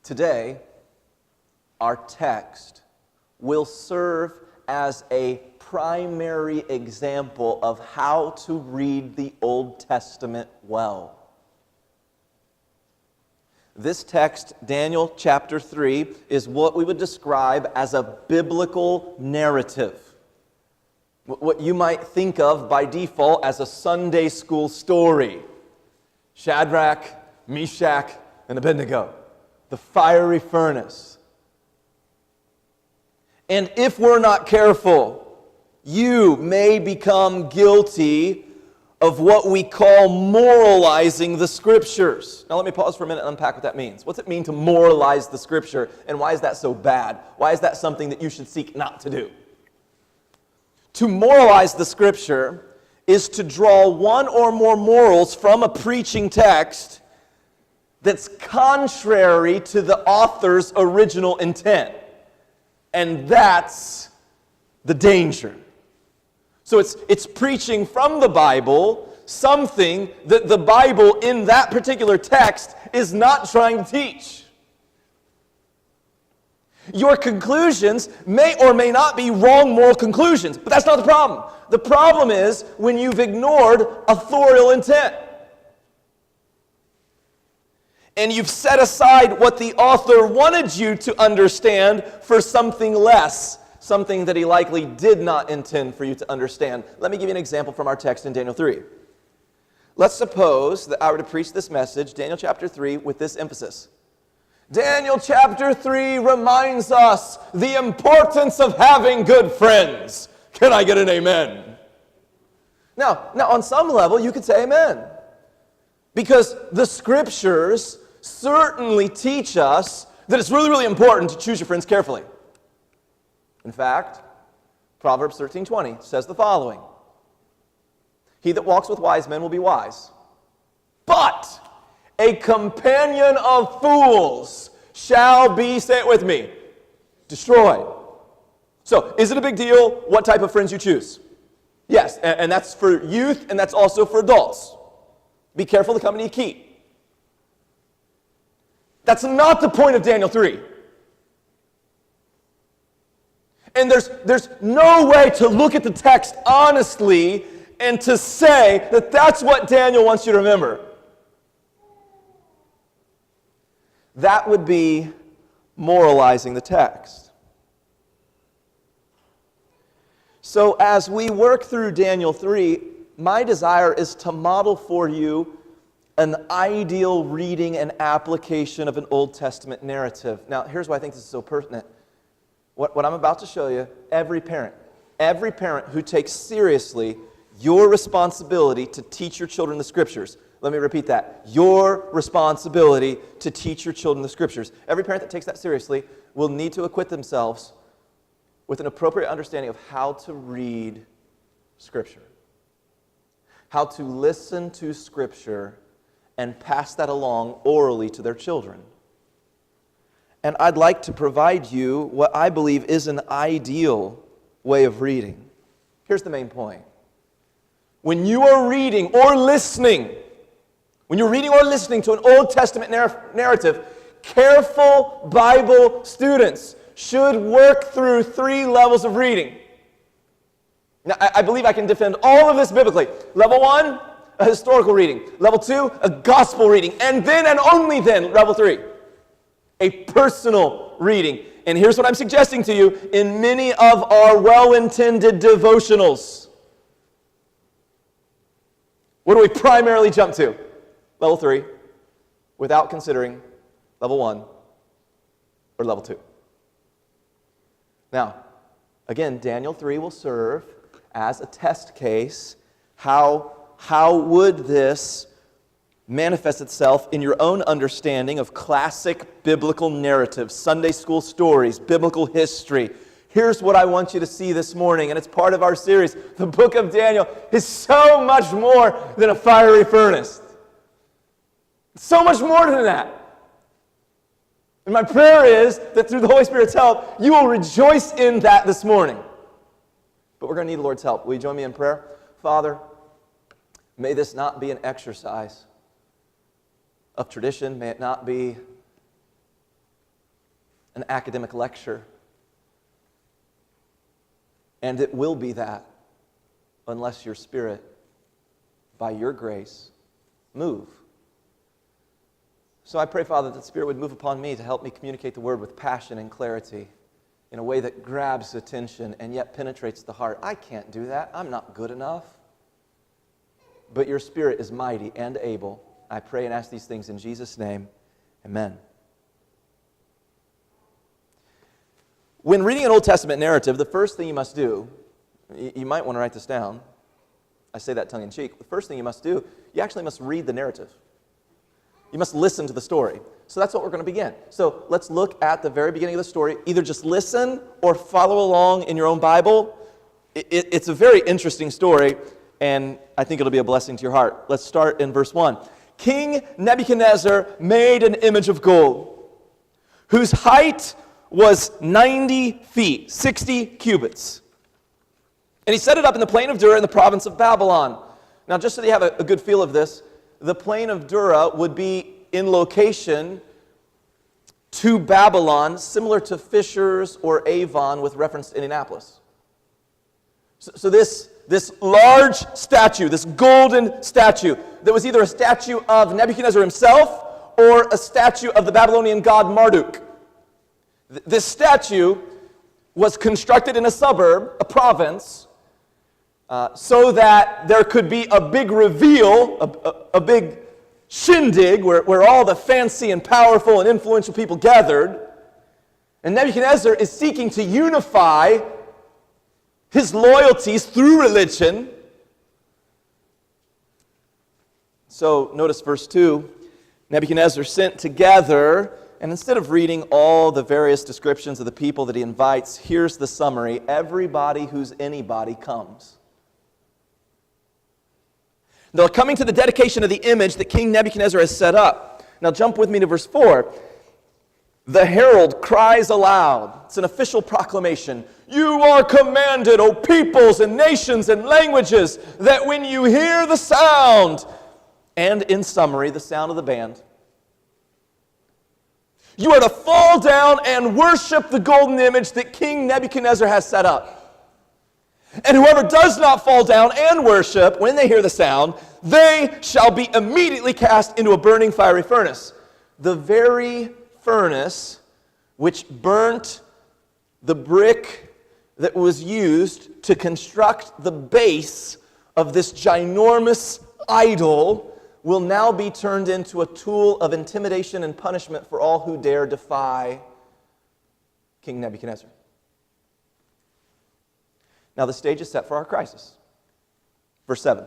Today, our text will serve as a primary example of how to read the Old Testament well. This text, Daniel chapter 3, is what we would describe as a biblical narrative. What you might think of by default as a Sunday school story. Shadrach, Meshach, and Abednego, the fiery furnace. And if we're not careful, you may become guilty of what we call moralizing the Scriptures. Now let me pause for a minute and unpack what that means. What's it mean to moralize the Scripture, and why is that so bad? Why is that something that you should seek not to do? To moralize the Scripture is to draw one or more morals from a preaching text that's contrary to the author's original intent. And that's the danger. So it's preaching from the Bible something that the Bible in that particular text is not trying to teach. Your conclusions may or may not be wrong moral conclusions, but that's not the problem. The problem is when you've ignored authorial intent. And you've set aside what the author wanted you to understand for something less, something that he likely did not intend for you to understand. Let me give you an example from our text in Daniel 3. Let's suppose that I were to preach this message, Daniel chapter 3, with this emphasis. Daniel chapter 3 reminds us the importance of having good friends. Can I get an amen? Now, on some level, you could say amen. Because the Scriptures certainly teach us that it's really, really important to choose your friends carefully. In fact, Proverbs 13:20 says the following. He that walks with wise men will be wise, but a companion of fools shall be, say it with me, destroyed. So, is it a big deal what type of friends you choose? Yes, and that's for youth, and that's also for adults. Be careful the company you keep. That's not the point of Daniel 3. And there's no way to look at the text honestly and to say that that's what Daniel wants you to remember. That would be moralizing the text. So as we work through Daniel 3, my desire is to model for you an ideal reading and application of an Old Testament narrative. Now, here's why I think this is so pertinent. What I'm about to show you, every parent who takes seriously your responsibility to teach your children the Scriptures, let me repeat that, your responsibility to teach your children the Scriptures. Every parent that takes that seriously will need to equip themselves with an appropriate understanding of how to read Scripture, how to listen to Scripture and pass that along orally to their children. And I'd like to provide you what I believe is an ideal way of reading. Here's the main point. When you are reading or listening, when you're reading or listening to an Old Testament narrative, careful Bible students should work through 3 levels of reading. Now, I believe I can defend all of this biblically. Level 1, a historical reading. Level 2, a gospel reading. And then and only then, level 3, a personal reading. And here's what I'm suggesting to you in many of our well-intended devotionals. What do we primarily jump to? Level 3, without considering level 1 or level 2. Now, again, Daniel 3 will serve as a test case. How would this manifest itself in your own understanding of classic biblical narratives, Sunday school stories, biblical history? Here's what I want you to see this morning, and it's part of our series. The book of Daniel is so much more than a fiery furnace. It's so much more than that. And my prayer is that through the Holy Spirit's help, you will rejoice in that this morning. But we're going to need the Lord's help. Will you join me in prayer? Father, may this not be an exercise of tradition. May it not be an academic lecture. And it will be that unless your Spirit, by your grace, move. So I pray, Father, that the Spirit would move upon me to help me communicate the Word with passion and clarity in a way that grabs attention and yet penetrates the heart. I can't do that. I'm not good enough. But your Spirit is mighty and able. I pray and ask these things in Jesus' name. Amen. When reading an Old Testament narrative, the first thing you must do, you might want to write this down. I say that tongue-in-cheek. The first thing you must do, you actually must read the narrative. You must listen to the story. So that's what we're going to begin. So let's look at the very beginning of the story. Either just listen or follow along in your own Bible. It's a very interesting story, and I think it'll be a blessing to your heart. Let's start in verse 1. King Nebuchadnezzar made an image of gold, whose height was 90 feet, 60 cubits. And he set it up in the plain of Dura in the province of Babylon. Now, just so that you have a good feel of this, the plain of Dura would be in location to Babylon, similar to Fishers or Avon with reference to Indianapolis. So this large statue, this golden statue, that was either a statue of Nebuchadnezzar himself or a statue of the Babylonian god Marduk. This statue was constructed in a suburb, a province, so that there could be a big reveal, a big shindig where all the fancy and powerful and influential people gathered. And Nebuchadnezzar is seeking to unify his loyalties through religion. So notice verse 2. Nebuchadnezzar sent together, and instead of reading all the various descriptions of the people that he invites, here's the summary. Everybody who's anybody comes. They're coming to the dedication of the image that King Nebuchadnezzar has set up. Now jump with me to verse 4. The herald cries aloud. It's an official proclamation. You are commanded, O peoples and nations and languages, that when you hear the sound, and in summary, the sound of the band, you are to fall down and worship the golden image that King Nebuchadnezzar has set up. And whoever does not fall down and worship, when they hear the sound, they shall be immediately cast into a burning fiery furnace. The very furnace which burnt the brick that was used to construct the base of this ginormous idol will now be turned into a tool of intimidation and punishment for all who dare defy King Nebuchadnezzar. Now the stage is set for our crisis. Verse 7.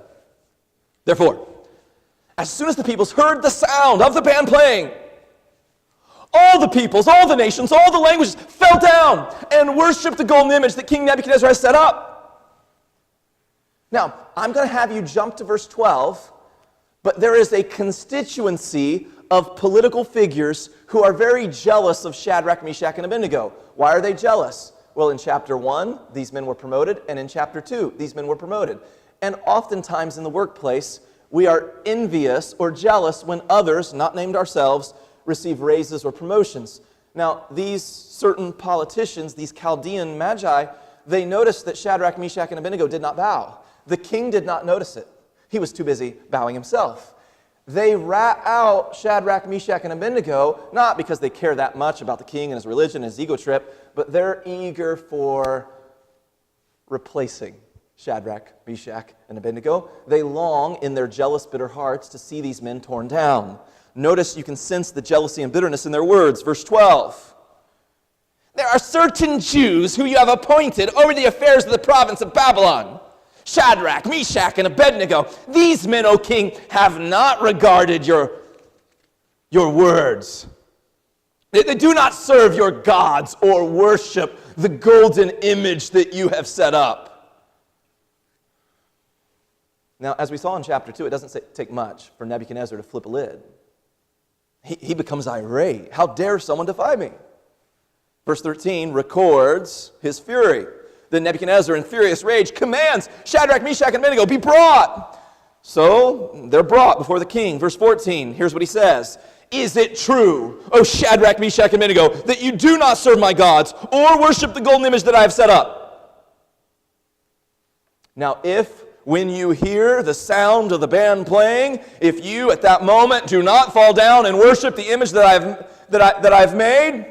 Therefore, as soon as the peoples heard the sound of the band playing, all the peoples, all the nations, all the languages fell down and worshiped the golden image that King Nebuchadnezzar has set up. Now, I'm going to have you jump to verse 12, but there is a constituency of political figures who are very jealous of Shadrach, Meshach, and Abednego. Why are they jealous? Well, in chapter 1, these men were promoted, and in chapter 2, these men were promoted. And oftentimes in the workplace, we are envious or jealous when others, not named ourselves, receive raises or promotions. Now, these certain politicians, these Chaldean magi, they noticed that Shadrach, Meshach, and Abednego did not bow. The king did not notice it. He was too busy bowing himself. They rat out Shadrach, Meshach, and Abednego, not because they care that much about the king and his religion and his ego trip, but they're eager for replacing Shadrach, Meshach, and Abednego. They long in their jealous, bitter hearts to see these men torn down. Notice you can sense the jealousy and bitterness in their words. Verse 12. There are certain Jews who you have appointed over the affairs of the province of Babylon. Shadrach, Meshach, and Abednego. These men, O king, have not regarded your words. They do not serve your gods or worship the golden image that you have set up. Now, as we saw in chapter 2, it doesn't take much for Nebuchadnezzar to flip a lid. He becomes irate. How dare someone defy me? Verse 13 records his fury. Then Nebuchadnezzar, in furious rage, commands Shadrach, Meshach, and Abednego be brought. So they're brought before the king. Verse 14, here's what he says. Is it true, O Shadrach, Meshach, and Abednego, that you do not serve my gods or worship the golden image that I have set up? Now, if when you hear the sound of the band playing, if you at that moment do not fall down and worship the image that I've made,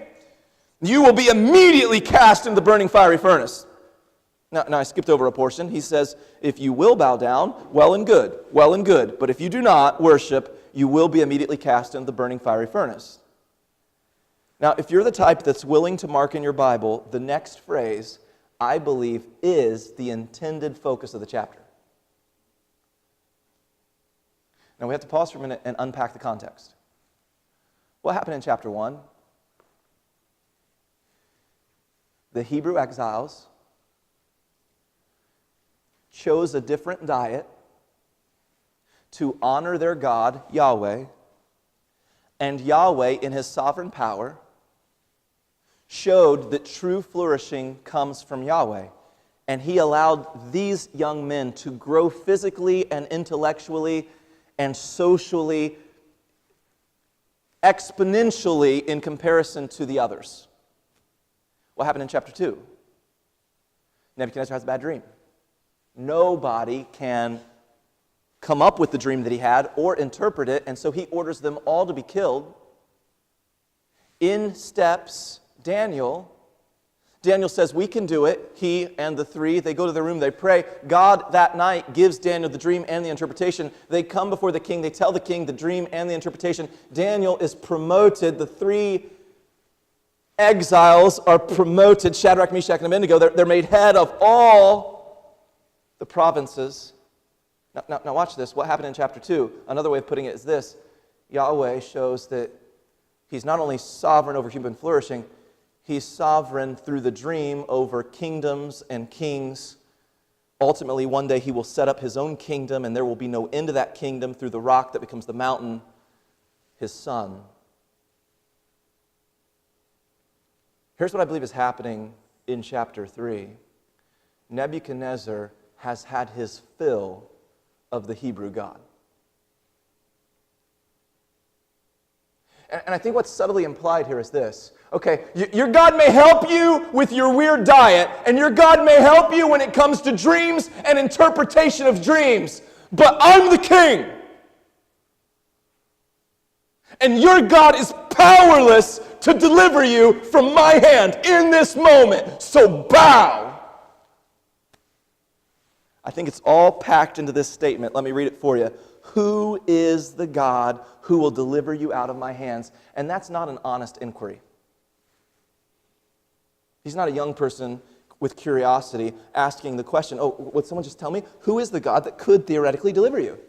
you will be immediately cast into the burning fiery furnace. Now, I skipped over a portion. He says, if you will bow down, well and good, well and good. But if you do not worship, you will be immediately cast into the burning fiery furnace. Now, if you're the type that's willing to mark in your Bible, the next phrase, I believe, is the intended focus of the chapter. Now, we have to pause for a minute and unpack the context. What happened in chapter 1? The Hebrew exiles chose a different diet to honor their God, Yahweh, and Yahweh, in His sovereign power, showed that true flourishing comes from Yahweh. And He allowed these young men to grow physically and intellectually and socially, exponentially in comparison to the others. What happened in chapter 2? Nebuchadnezzar has a bad dream. Nobody can come up with the dream that he had or interpret it, and so he orders them all to be killed. In steps Daniel. Daniel says, we can do it. He and the three, they go to their room, they pray. God that night gives Daniel the dream and the interpretation. They come before the king, they tell the king the dream and the interpretation. Daniel is promoted. The three exiles are promoted. Shadrach, Meshach, and Abednego, they're made head of all the provinces. Now watch this. What happened in chapter 2? Another way of putting it is this. Yahweh shows that He's not only sovereign over human flourishing, He's sovereign through the dream over kingdoms and kings. Ultimately, one day He will set up His own kingdom, and there will be no end to that kingdom through the rock that becomes the mountain, His Son. Here's what I believe is happening in chapter 3. Nebuchadnezzar has had his fill of the Hebrew God. And I think what's subtly implied here is this. Okay, your God may help you with your weird diet, and your God may help you when it comes to dreams and interpretation of dreams, but I'm the king. And your God is powerless to deliver you from my hand in this moment. So bow. I think it's all packed into this statement. Let me read it for you. Who is the God who will deliver you out of my hands? And that's not an honest inquiry. He's not a young person with curiosity asking the question, oh, would someone just tell me, who is the God that could theoretically deliver you?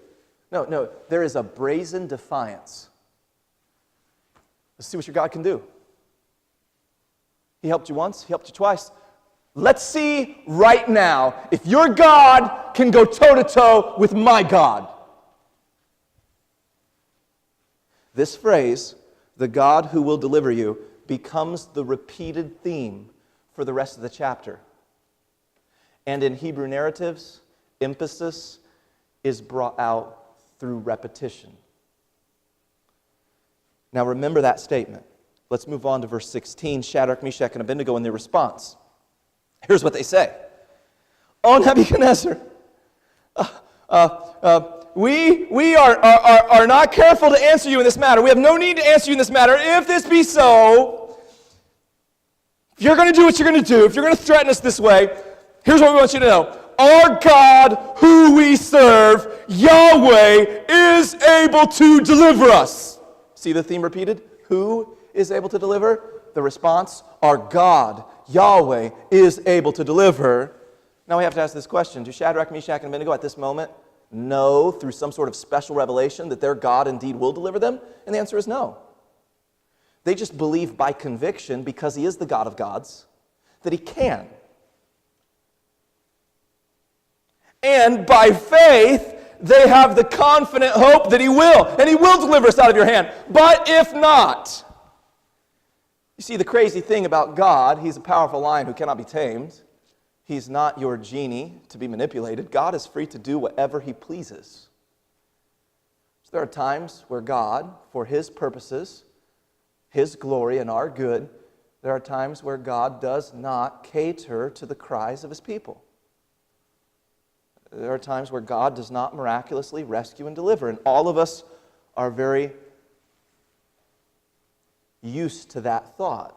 No, there is a brazen defiance. Let's see what your God can do. He helped you once, He helped you twice. Let's see right now if your God can go toe-to-toe with my God. This phrase, the God who will deliver you, becomes the repeated theme for the rest of the chapter. And in Hebrew narratives, emphasis is brought out through repetition. Now remember that statement. Let's move on to verse 16. Shadrach, Meshach, and Abednego in their response. Here's what they say. Oh, Nebuchadnezzar, we are not careful to answer you in this matter. We have no need to answer you in this matter. If this be so, if you're going to do what you're going to do, if you're going to threaten us this way, here's what we want you to know. Our God, who we serve, Yahweh, is able to deliver us. See the theme repeated? Who is able to deliver? The response, our God, Yahweh, is able to deliver. Now we have to ask this question. Do Shadrach, Meshach, and Abednego at this moment know through some sort of special revelation that their God indeed will deliver them? And the answer is no. They just believe by conviction, because He is the God of gods, that He can. And by faith, they have the confident hope that He will, and He will deliver us out of your hand. But if not, you see, the crazy thing about God, He's a powerful lion who cannot be tamed. He's not your genie to be manipulated. God is free to do whatever He pleases. So There are times where God, for His purposes, His glory and our good, there are times where God does not cater to the cries of His people. There are times where God does not miraculously rescue and deliver, and all of us are very used to that thought.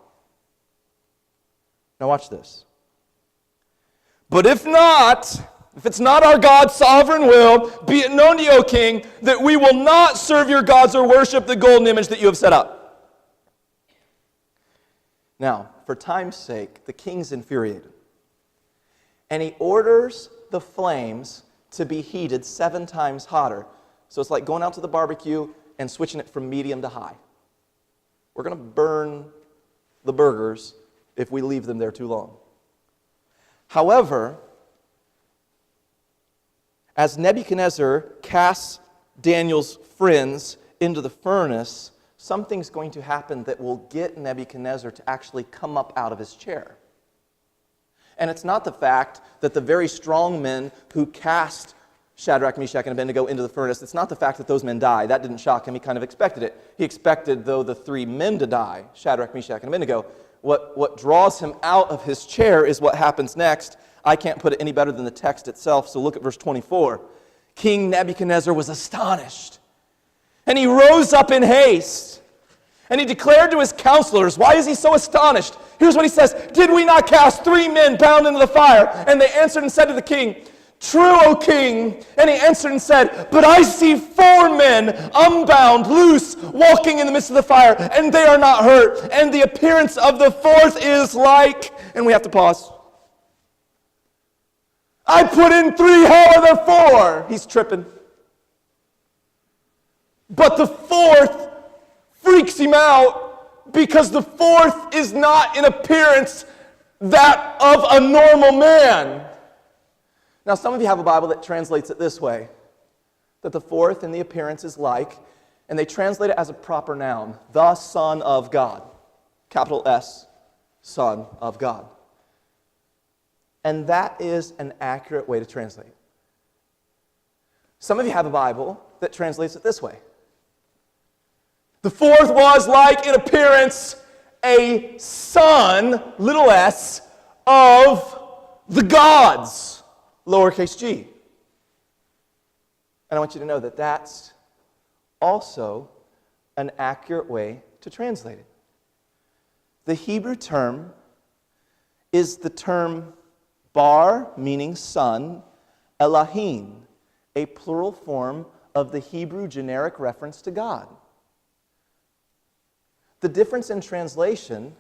Now watch this. But if it's not our God's sovereign will, be it known to you, O king, that we will not serve your gods or worship the golden image that you have set up. Now, for time's sake, the king's infuriated. And he orders the flames to be heated 7 times hotter. So it's like going out to the barbecue and switching it from medium to high. We're going to burn the burgers if we leave them there too long. However, as Nebuchadnezzar casts Daniel's friends into the furnace, something's going to happen that will get Nebuchadnezzar to actually come up out of his chair. And it's not the fact that the very strong men who cast Shadrach, Meshach, and Abednego into the furnace, it's not the fact that those men die. That didn't shock him. He kind of expected it. He expected, though, the 3 men to die, Shadrach, Meshach, and Abednego. What draws him out of his chair is what happens next. I can't put it any better than the text itself, so look at verse 24. King Nebuchadnezzar was astonished, and he rose up in haste, and he declared to his counselors, why is he so astonished? Here's what he says, did we not cast 3 men bound into the fire? And they answered and said to the king, true, O king. And he answered and said, but I see 4 men unbound, loose, walking in the midst of the fire, and they are not hurt. And the appearance of the 4th is like, and we have to pause. I put in 3, how are there 4? He's tripping. But the 4th freaks him out because the 4th is not in appearance that of a normal man. Now, some of you have a Bible that translates it this way, that the 4th in the appearance is like, and they translate it as a proper noun, the Son of God, capital S, Son of God. And that is an accurate way to translate it. Some of you have a Bible that translates it this way. The 4th was like in appearance a son, little s, of the gods, lowercase g. And I want you to know that that's also an accurate way to translate it. The Hebrew term is the term bar, meaning son, Elohim, a plural form of the Hebrew generic reference to God. The difference in translation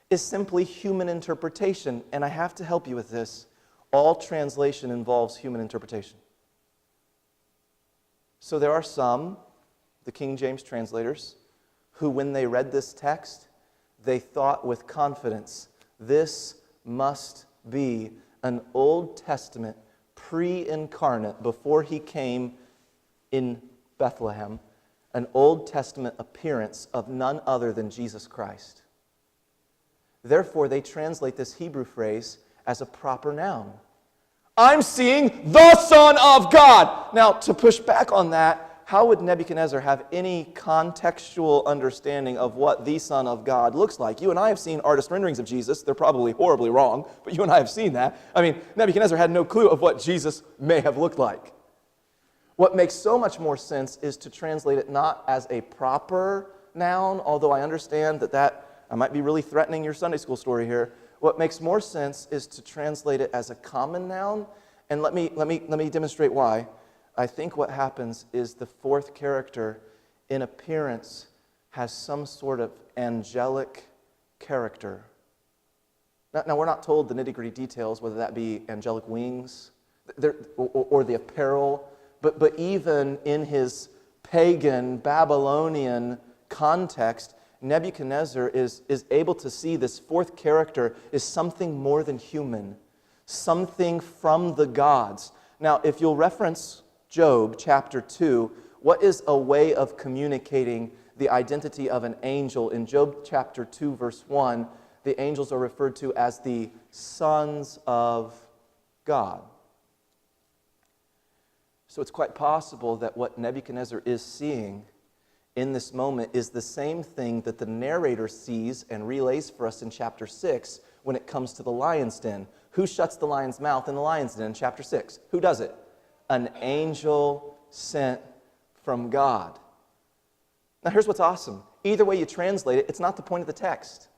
is simply human interpretation, and I have to help you with this. All translation involves human interpretation. So there are some, the King James translators, who when they read this text, they thought with confidence, this must be an Old Testament pre-incarnate, before he came in Bethlehem, an Old Testament appearance of none other than Jesus Christ. Therefore, they translate this Hebrew phrase as a proper noun. I'm seeing the Son of God. Now, to push back on that, how would Nebuchadnezzar have any contextual understanding of what the Son of God looks like? You and I have seen artist renderings of Jesus. They're probably horribly wrong, but you and I have seen that. I mean, Nebuchadnezzar had no clue of what Jesus may have looked like. What makes so much more sense is to translate it not as a proper noun, although I understand that I might be really threatening your Sunday school story here. What makes more sense is to translate it as a common noun, and let me demonstrate why. I think what happens is the 4th character in appearance has some sort of angelic character. Now we're not told the nitty-gritty details, whether that be angelic wings or the apparel, but even in his pagan Babylonian context, Nebuchadnezzar is able to see this 4th character is something more than human, something from the gods. Now, if you'll reference Job chapter 2, what is a way of communicating the identity of an angel? In Job chapter 2, verse 1, the angels are referred to as the sons of God. So it's quite possible that what Nebuchadnezzar is seeing in this moment is the same thing that the narrator sees and relays for us in chapter 6 when it comes to the lion's den. Who shuts the lion's mouth in the lion's den in chapter 6? Who does it? An angel sent from God. Now here's what's awesome. Either way you translate it, it's not the point of the text.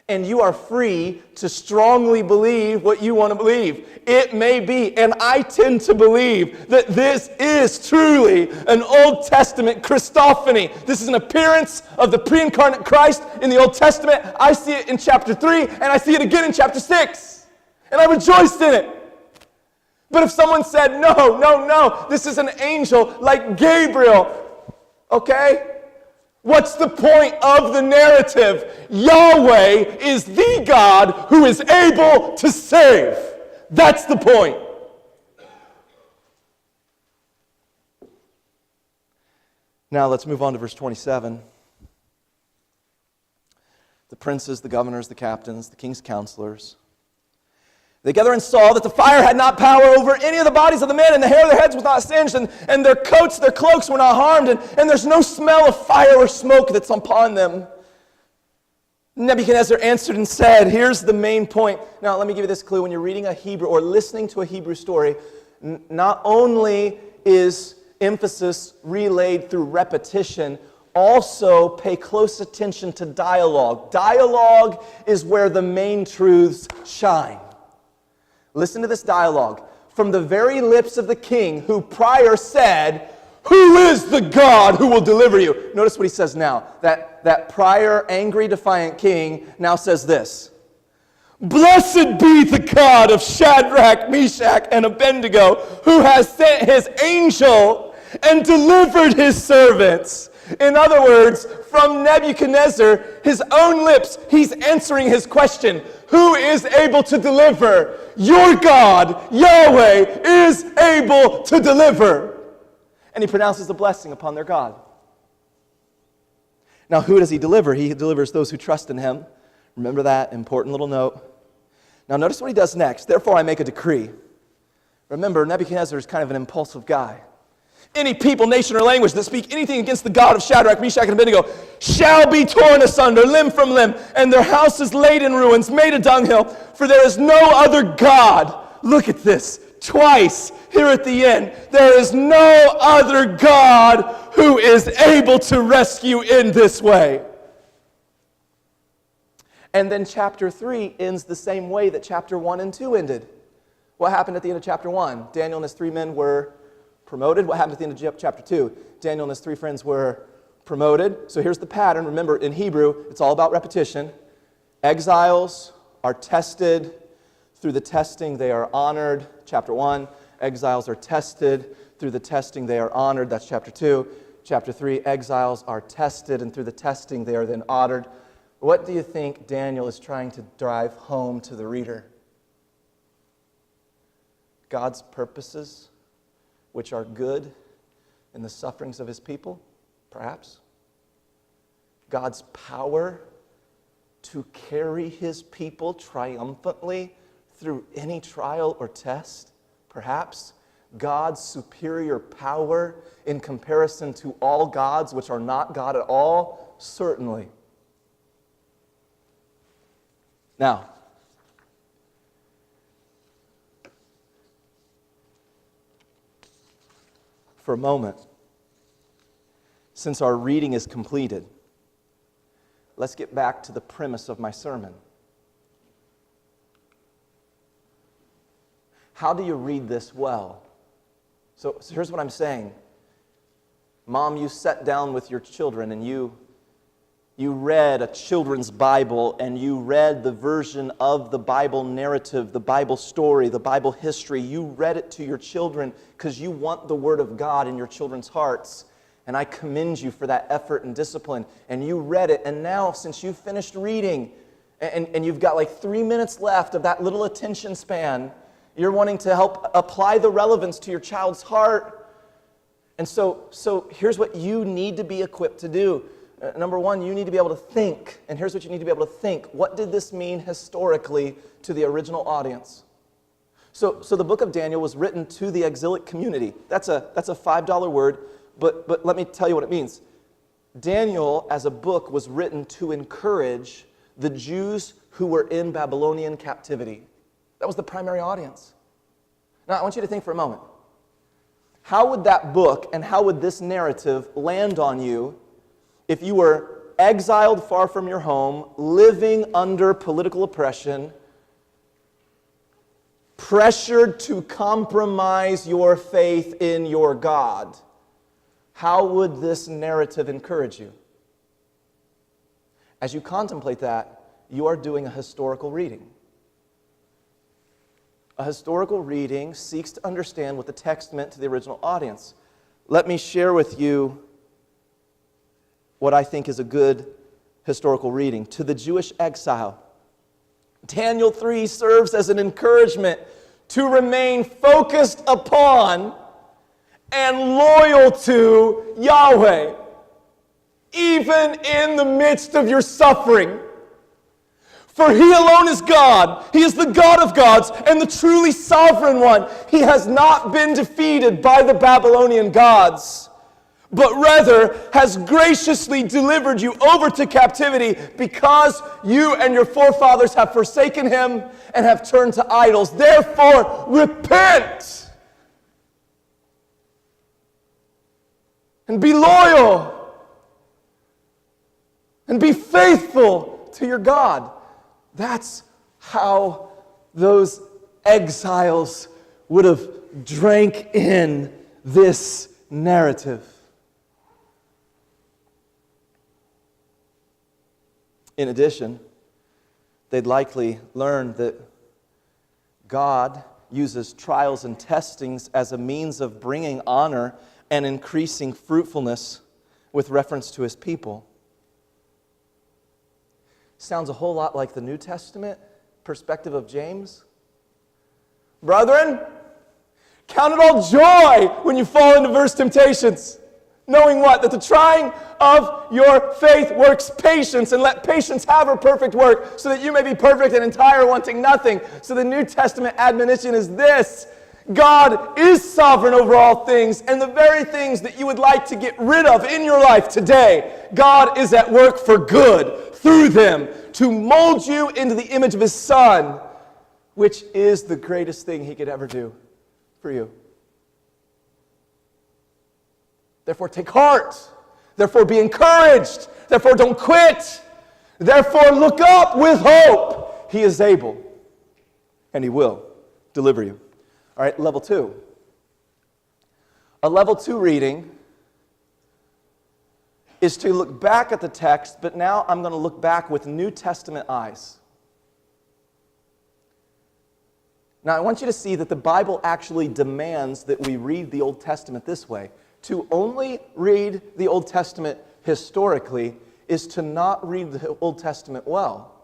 And you are free to strongly believe what you want to believe. It may be, and I tend to believe, that this is truly an Old Testament Christophany. This is an appearance of the pre-incarnate Christ in the Old Testament. I see it in chapter 3, and I see it again in chapter 6. And I rejoiced in it. But if someone said, no, this is an angel like Gabriel, okay? What's the point of the narrative? Yahweh is the God who is able to save. That's the point. Now let's move on to verse 27. The princes, the governors, the captains, the king's counselors, they gathered and saw that the fire had not power over any of the bodies of the men, and the hair of their heads was not singed, and their coats, their cloaks were not harmed, and there's no smell of fire or smoke that's upon them. Nebuchadnezzar answered and said, here's the main point. Now, let me give you this clue. When you're reading a Hebrew or listening to a Hebrew story, not only is emphasis relayed through repetition, also pay close attention to dialogue. Dialogue is where the main truths shine. Listen to this dialogue. From the very lips of the king who prior said, who is the God who will deliver you? Notice what he says now. That prior angry, defiant king now says this. Blessed be the God of Shadrach, Meshach, and Abednego, who has sent his angel and delivered his servants. In other words, from Nebuchadnezzar, his own lips, he's answering his question. Who is able to deliver? Your God, Yahweh, is able to deliver. And he pronounces a blessing upon their God. Now, who does he deliver? He delivers those who trust in him. Remember that important little note. Now, notice what he does next. Therefore, I make a decree. Remember, Nebuchadnezzar is kind of an impulsive guy. Any people, nation, or language that speak anything against the God of Shadrach, Meshach, and Abednego shall be torn asunder, limb from limb, and their houses laid in ruins, made a dunghill, for there is no other God. Look at this, twice here at the end. There is no other God who is able to rescue in this way. And then chapter 3 ends the same way that chapter 1 and 2 ended. What happened at the end of chapter 1? Daniel and his 3 men were promoted. What happened at the end of chapter 2? Daniel and his 3 friends were promoted. So here's the pattern. Remember, in Hebrew, it's all about repetition. Exiles are tested. Through the testing, they are honored. Chapter 1. Exiles are tested. Through the testing, they are honored. That's chapter 2. Chapter 3. Exiles are tested, and through the testing, they are then honored. What do you think Daniel is trying to drive home to the reader? God's purposes, which are good in the sufferings of his people, perhaps. God's power to carry his people triumphantly through any trial or test, perhaps. God's superior power in comparison to all gods which are not God at all, certainly. Now, for a moment, since our reading is completed, let's get back to the premise of my sermon. How do you read this well? So here's what I'm saying. Mom, you sat down with your children and you read a children's Bible and you read the version of the Bible narrative, the Bible story, the Bible history. You read it to your children because you want the Word of God in your children's hearts. And I commend you for that effort and discipline. And you read it, and now since you've finished reading and you've got like 3 minutes left of that little attention span, you're wanting to help apply the relevance to your child's heart. And so here's what you need to be equipped to do. Number one, you need to be able to think. And here's what you need to be able to think. What did this mean historically to the original audience? So the book of Daniel was written to the exilic community. That's a $5 word, but let me tell you what it means. Daniel, as a book, was written to encourage the Jews who were in Babylonian captivity. That was the primary audience. Now, I want you to think for a moment. How would that book and how would this narrative land on you if you were exiled far from your home, living under political oppression, pressured to compromise your faith in your God? How would this narrative encourage you? As you contemplate that, you are doing a historical reading. A historical reading seeks to understand what the text meant to the original audience. Let me share with you what I think is a good historical reading. To the Jewish exile, Daniel 3 serves as an encouragement to remain focused upon and loyal to Yahweh, even in the midst of your suffering. For He alone is God. He is the God of gods and the truly sovereign one. He has not been defeated by the Babylonian gods, but rather has graciously delivered you over to captivity because you and your forefathers have forsaken Him and have turned to idols. Therefore, repent and be loyal and be faithful to your God. That's how those exiles would have drank in this narrative. In addition, they'd likely learned that God uses trials and testings as a means of bringing honor and increasing fruitfulness with reference to His people. Sounds a whole lot like the New Testament perspective of James. Brethren, count it all joy when you fall into various temptations, knowing what? That the trying of your faith works patience, and let patience have her perfect work, so that you may be perfect and entire, wanting nothing. So the New Testament admonition is this: God is sovereign over all things, and the very things that you would like to get rid of in your life today, God is at work for good through them to mold you into the image of His Son, which is the greatest thing He could ever do for you. Therefore, take heart. Therefore, be encouraged. Therefore, don't quit. Therefore, look up with hope. He is able, and He will deliver you. All right, level 2. A level 2 reading is to look back at the text, but now I'm going to look back with New Testament eyes. Now, I want you to see that the Bible actually demands that we read the Old Testament this way. To only read the Old Testament historically is to not read the Old Testament well.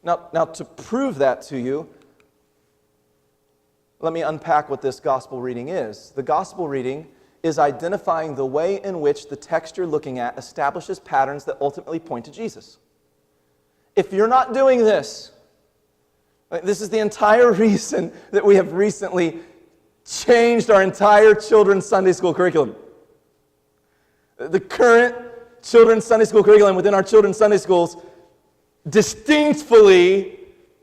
Now, to prove that to you, let me unpack what this gospel reading is. The gospel reading is identifying the way in which the text you're looking at establishes patterns that ultimately point to Jesus. If you're not doing this, this is the entire reason that we have recently changed our entire children's Sunday school curriculum. The current children's Sunday school curriculum within our children's Sunday schools distinctly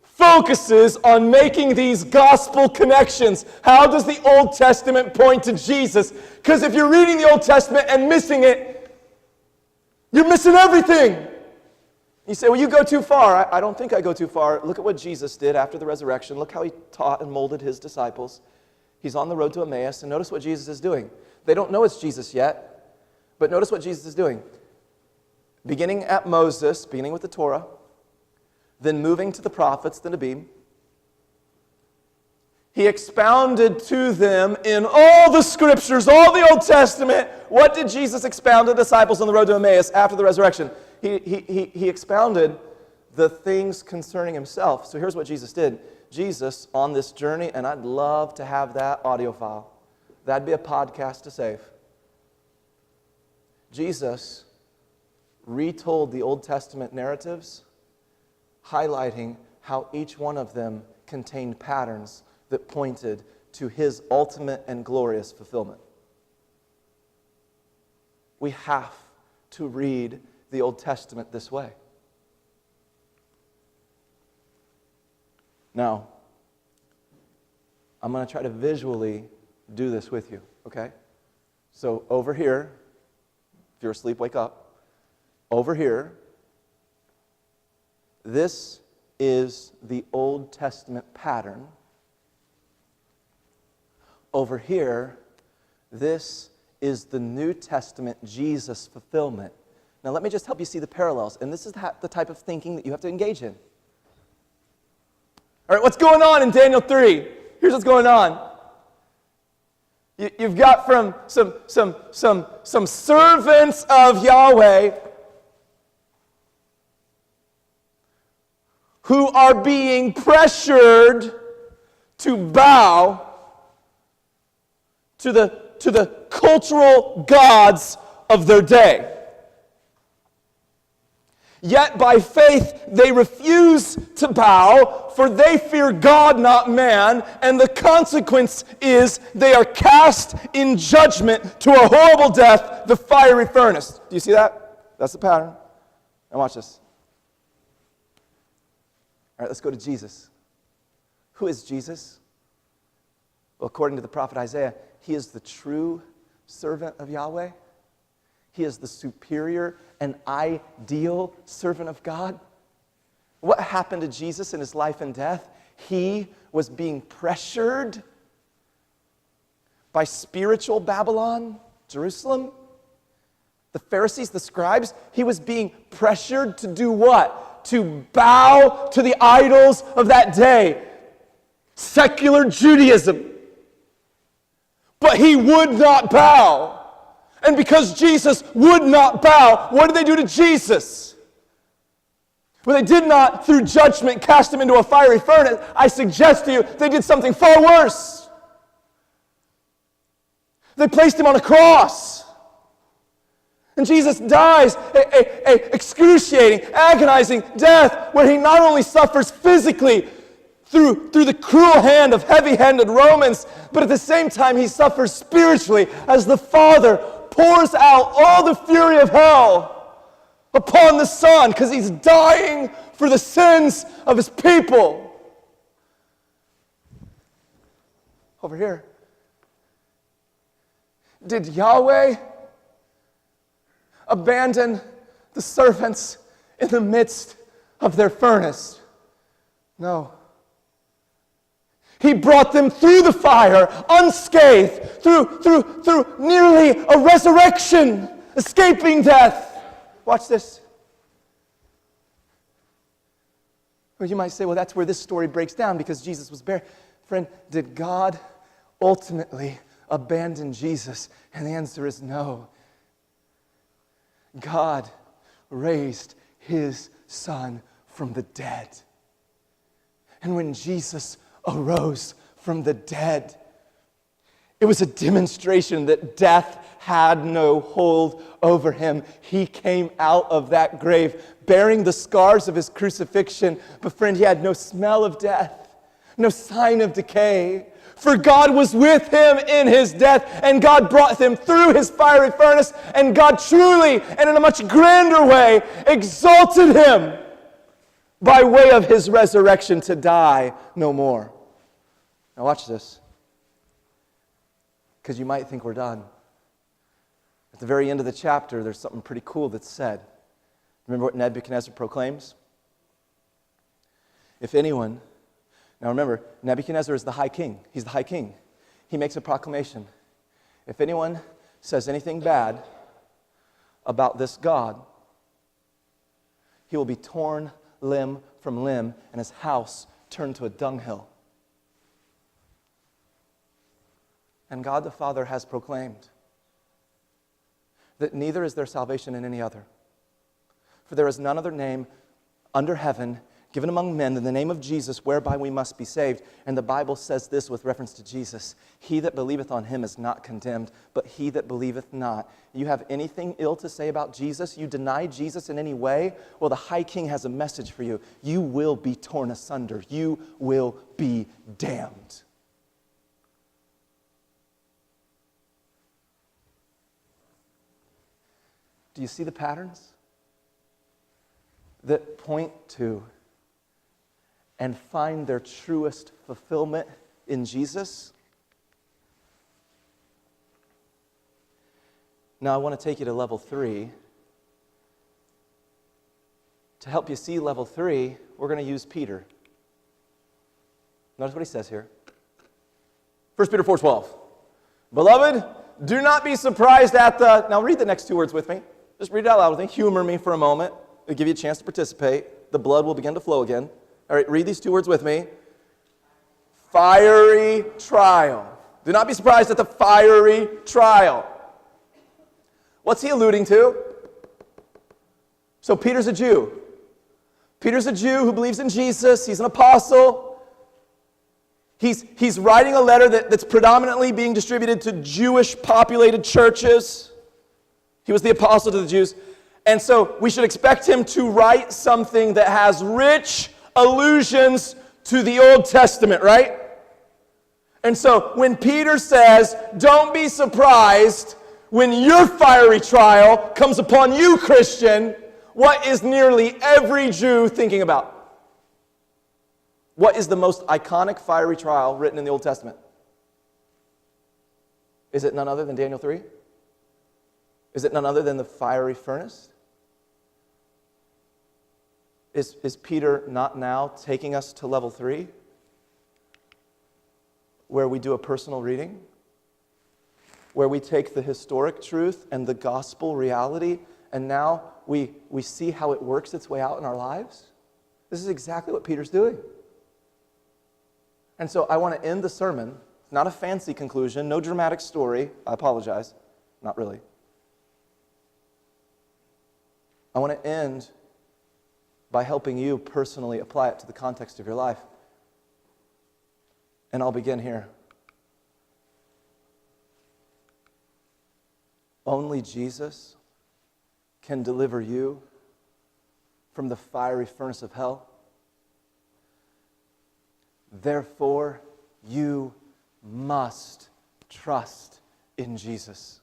focuses on making these gospel connections. How does the Old Testament point to Jesus? Because if you're reading the Old Testament and missing it, you're missing everything. You say, well, you go too far. I don't think I go too far. Look at what Jesus did after the resurrection. Look how He taught and molded His disciples. He's on the road to Emmaus, and notice what Jesus is doing. They don't know it's Jesus yet, but notice what Jesus is doing. Beginning at Moses, beginning with the Torah, then moving to the prophets, the Nebiim, He expounded to them in all the Scriptures, all the Old Testament. What did Jesus expound to the disciples on the road to Emmaus after the resurrection? He expounded the things concerning Himself. So here's what Jesus did. Jesus, on this journey, and I'd love to have that audio file. That'd be a podcast to save. Jesus retold the Old Testament narratives, highlighting how each one of them contained patterns that pointed to his ultimate and glorious fulfillment. We have to read the Old Testament this way. Now, I'm going to try to visually do this with you, okay? So over here, if you're asleep, wake up. Over here, this is the Old Testament pattern. Over here, this is the New Testament Jesus fulfillment. Now let me just help you see the parallels, and this is the type of thinking that you have to engage in. All right, what's going on in Daniel 3? Here's what's going on. You've got from some servants of Yahweh who are being pressured to bow to the cultural gods of their day. Yet by faith they refuse to bow, for they fear God, not man, and the consequence is they are cast in judgment to a horrible death, the fiery furnace. Do you see that? That's the pattern. Now watch this. All right, let's go to Jesus. Who is Jesus? Well, according to the prophet Isaiah, he is the true servant of Yahweh. He is the superior and ideal servant of God. What happened to Jesus in his life and death? He was being pressured by spiritual Babylon, Jerusalem. The Pharisees, the scribes, he was being pressured to do what? To bow to the idols of that day. Secular Judaism. But he would not bow. And because Jesus would not bow, what did they do to Jesus? Well, they did not, through judgment, cast him into a fiery furnace. I suggest to you, they did something far worse. They placed him on a cross. And Jesus dies a excruciating, agonizing death where he not only suffers physically through the cruel hand of heavy-handed Romans, but at the same time he suffers spiritually as the Father pours out all the fury of hell upon the Son because he's dying for the sins of his people. Over here. Did Yahweh abandon the servants in the midst of their furnace? No. He brought them through the fire, unscathed, through nearly a resurrection, escaping death. Watch this. Well, you might say, well, that's where this story breaks down because Jesus was buried. Friend, did God ultimately abandon Jesus? And the answer is no. God raised his Son from the dead. And when Jesus arose from the dead, it was a demonstration that death had no hold over him. He came out of that grave bearing the scars of his crucifixion, but friend, he had no smell of death, no sign of decay. For God was with him in his death, and God brought him through his fiery furnace, and God truly, and in a much grander way, exalted him by way of his resurrection to die no more. Now watch this, because you might think we're done. At the very end of the chapter, there's something pretty cool that's said. Remember what Nebuchadnezzar proclaims? If anyone, now remember, Nebuchadnezzar is the high king. He's the high king. He makes a proclamation. If anyone says anything bad about this God, he will be torn limb from limb and his house turned to a dunghill. And God the Father has proclaimed that neither is there salvation in any other. For there is none other name under heaven given among men than the name of Jesus, whereby we must be saved. And the Bible says this with reference to Jesus: he that believeth on him is not condemned, but he that believeth not. You have anything ill to say about Jesus? You deny Jesus in any way? Well, the High King has a message for you. You will be torn asunder. You will be damned. Do you see the patterns that point to and find their truest fulfillment in Jesus? Now, I want to take you to level 3. To help you see level 3, we're going to use Peter. Notice what he says here. 1 Peter 4:12. Beloved, do not be surprised at the... Now read the next 2 words with me. Just read it out loud with me. Humor me for a moment. It'll give you a chance to participate. The blood will begin to flow again. All right, read these 2 words with me. Fiery trial. Do not be surprised at the fiery trial. What's he alluding to? So Peter's a Jew. Peter's a Jew who believes in Jesus. He's an apostle. He's writing a letter that's predominantly being distributed to Jewish populated churches. He was the apostle to the Jews. And so we should expect him to write something that has rich allusions to the Old Testament, right? And so when Peter says, don't be surprised when your fiery trial comes upon you, Christian, what is nearly every Jew thinking about? What is the most iconic fiery trial written in the Old Testament? Is it none other than Daniel 3? Is it none other than the fiery furnace? Is Peter not now taking us to level 3? Where we do a personal reading? Where we take the historic truth and the gospel reality, and now we see how it works its way out in our lives? This is exactly what Peter's doing. And so I want to end the sermon, not a fancy conclusion, no dramatic story. I apologize. Not really. I want to end by helping you personally apply it to the context of your life. And I'll begin here. Only Jesus can deliver you from the fiery furnace of hell. Therefore, you must trust in Jesus.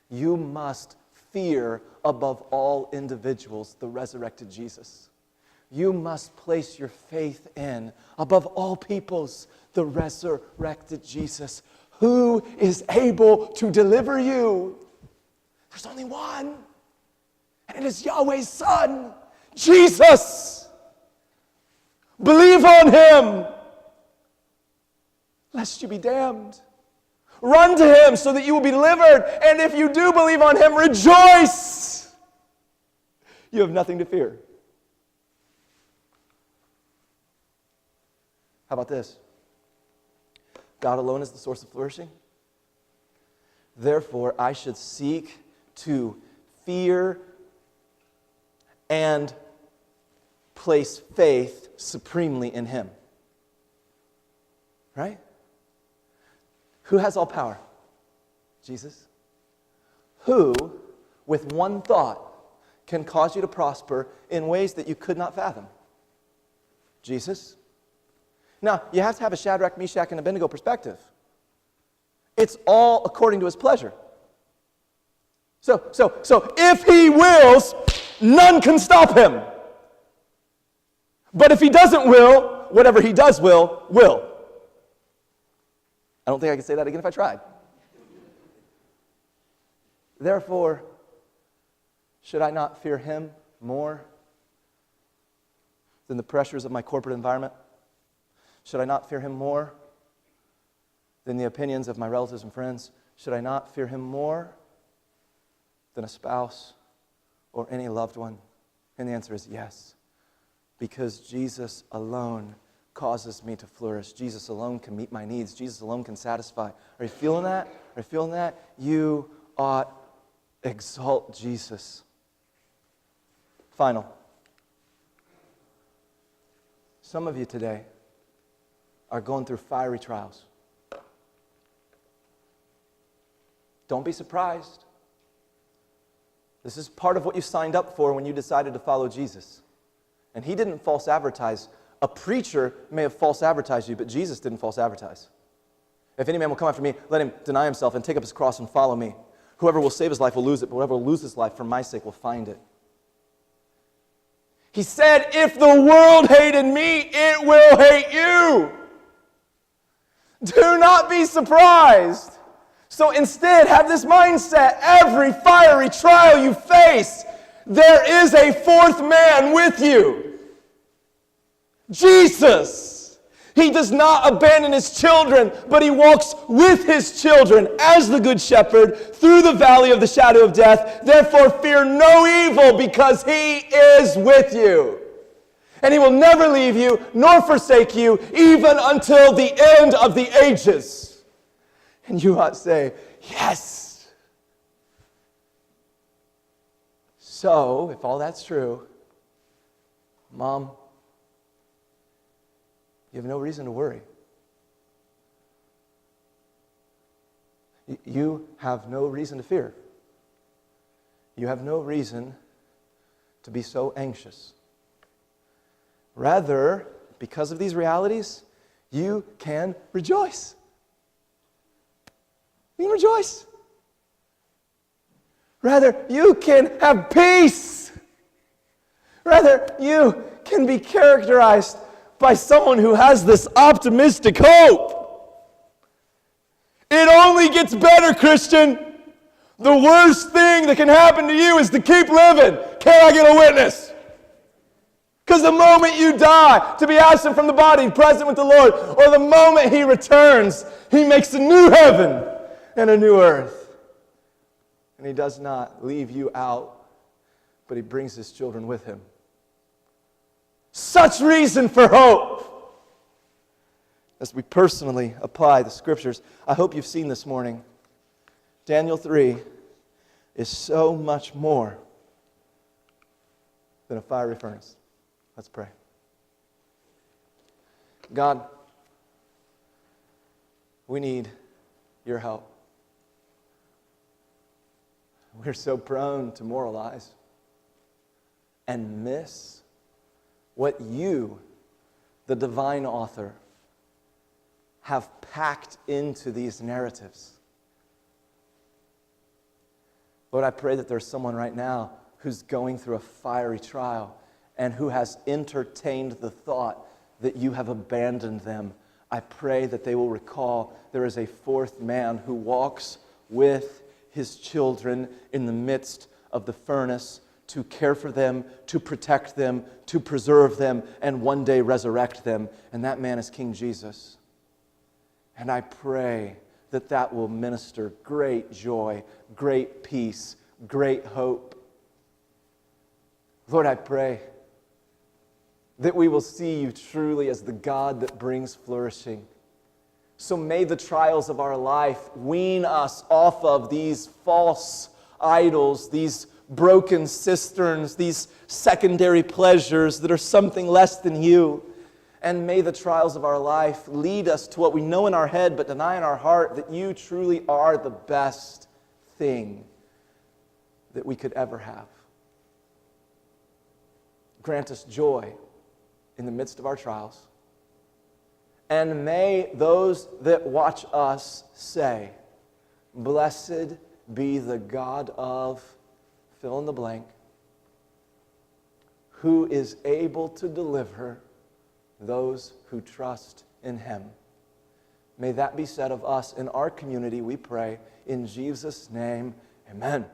You must fear above all individuals the resurrected Jesus. You must place your faith in, above all peoples, the resurrected Jesus, who is able to deliver you. There's only one, and it is Yahweh's Son, Jesus. Believe on him, lest you be damned. Run to him so that you will be delivered, and if you do believe on him, rejoice. You have nothing to fear. How about this? God alone is the source of flourishing. Therefore, I should seek to fear and place faith supremely in him. Right? Who has all power? Jesus. Who, with one thought, can cause you to prosper in ways that you could not fathom? Jesus. Now, you have to have a Shadrach, Meshach, and Abednego perspective. It's all according to his pleasure. So if he wills, none can stop him. But if he doesn't will, whatever he does will. I don't think I could say that again if I tried. Therefore, should I not fear him more than the pressures of my corporate environment? Should I not fear him more than the opinions of my relatives and friends? Should I not fear him more than a spouse or any loved one? And the answer is yes, because Jesus alone causes me to flourish. Jesus alone can meet my needs. Jesus alone can satisfy. Are you feeling that? Are you feeling that? You ought exalt Jesus. Final. Some of you today are going through fiery trials. Don't be surprised. This is part of what you signed up for when you decided to follow Jesus. And he didn't false advertise. A preacher may have false advertised you, but Jesus didn't false advertise. If any man will come after me, let him deny himself and take up his cross and follow me. Whoever will save his life will lose it, but whoever will lose his life for my sake will find it. He said, if the world hated me, it will hate you. Do not be surprised. So instead, have this mindset. Every fiery trial you face, there is a fourth man with you. Jesus. He does not abandon his children, but he walks with his children as the good shepherd through the valley of the shadow of death. Therefore, fear no evil, because he is with you. And he will never leave you nor forsake you, even until the end of the ages. And you ought to say, yes. So, if all that's true, Mom, you have no reason to worry. You have no reason to fear. You have no reason to be so anxious. Rather, because of these realities, you can rejoice. You can rejoice. Rather, you can have peace. Rather, you can be characterized by someone who has this optimistic hope. It only gets better, Christian. The worst thing that can happen to you is to keep living. Can I get a witness? Because the moment you die, to be absent from the body, present with the Lord, or the moment he returns, he makes a new heaven and a new earth. And he does not leave you out, but he brings his children with him. Such reason for hope. As we personally apply the scriptures, I hope you've seen this morning, Daniel 3 is so much more than a fiery furnace. Let's pray. God, we need your help. We're so prone to moralize and miss what you, the divine author, have packed into these narratives. Lord, I pray that there's someone right now who's going through a fiery trial and who has entertained the thought that you have abandoned them. I pray that they will recall there is a fourth man who walks with his children in the midst of the furnace to care for them, to protect them, to preserve them, and one day resurrect them. And that man is King Jesus. And I pray that that will minister great joy, great peace, great hope. Lord, I pray that we will see you truly as the God that brings flourishing. So may the trials of our life wean us off of these false idols, these broken cisterns, these secondary pleasures that are something less than you. And may the trials of our life lead us to what we know in our head but deny in our heart, that you truly are the best thing that we could ever have. Grant us joy in the midst of our trials. And may those that watch us say, blessed be the God of fill in the blank, who is able to deliver those who trust in him. May that be said of us in our community, we pray. In Jesus' name, amen.